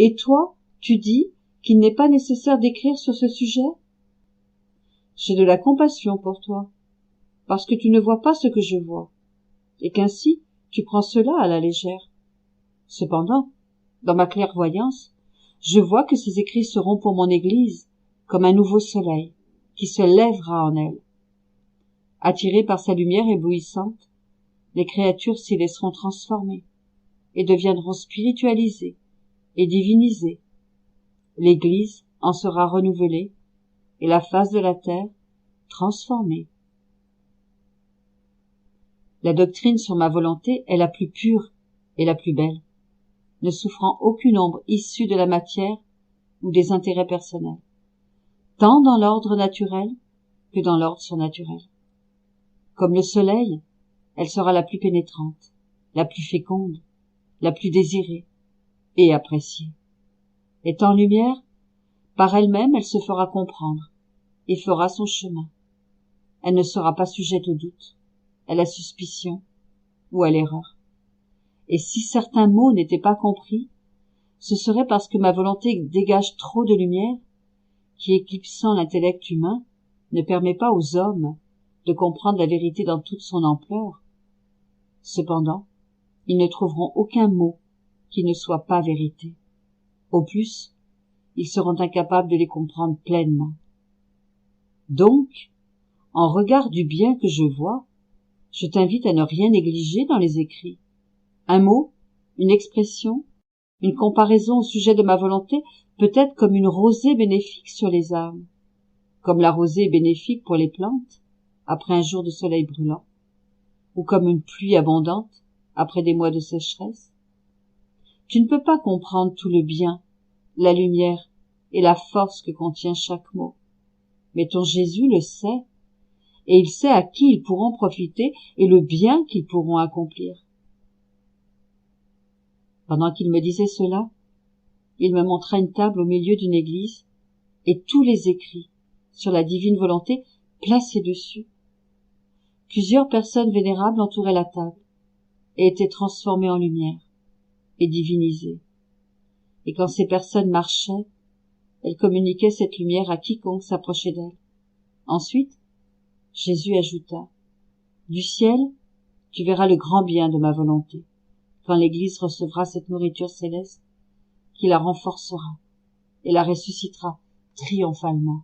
Et toi, tu dis qu'il n'est pas nécessaire d'écrire sur ce sujet? J'ai de la compassion pour toi, parce que tu ne vois pas ce que je vois, et qu'ainsi tu prends cela à la légère. Cependant, dans ma clairvoyance, je vois que ces écrits seront pour mon Église comme un nouveau soleil qui se lèvera en elle. Attirées par sa lumière éblouissante, les créatures s'y laisseront transformer et deviendront spiritualisées et divinisées. L'Église en sera renouvelée et la face de la terre transformée. La doctrine sur ma volonté est la plus pure et la plus belle, ne souffrant aucune ombre issue de la matière ou des intérêts personnels, tant dans l'ordre naturel que dans l'ordre surnaturel. Comme le soleil, elle sera la plus pénétrante, la plus féconde, la plus désirée et appréciée. Étant lumière, par elle-même elle se fera comprendre et fera son chemin. Elle ne sera pas sujette au doute, à la suspicion ou à l'erreur. Et si certains mots n'étaient pas compris, ce serait parce que ma volonté dégage trop de lumière, qui, éclipsant l'intellect humain, ne permet pas aux hommes de comprendre la vérité dans toute son ampleur. Cependant, ils ne trouveront aucun mot qui ne soit pas vérité. Au plus, ils seront incapables de les comprendre pleinement. Donc, en regard du bien que je vois, je t'invite à ne rien négliger dans les écrits. Un mot, une expression, une comparaison au sujet de ma volonté peut être comme une rosée bénéfique sur les âmes, comme la rosée est bénéfique pour les plantes après un jour de soleil brûlant, ou comme une pluie abondante après des mois de sécheresse. Tu ne peux pas comprendre tout le bien, la lumière et la force que contient chaque mot, mais ton Jésus le sait, et il sait à qui ils pourront profiter et le bien qu'ils pourront accomplir. Pendant qu'il me disait cela, il me montra une table au milieu d'une église et tous les écrits sur la divine volonté placés dessus. Plusieurs personnes vénérables entouraient la table et étaient transformées en lumière et divinisées. Et quand ces personnes marchaient, elles communiquaient cette lumière à quiconque s'approchait d'elles. Ensuite, Jésus ajouta: du ciel, tu verras le grand bien de ma volonté, quand l'Église recevra cette nourriture céleste qui la renforcera et la ressuscitera triomphalement.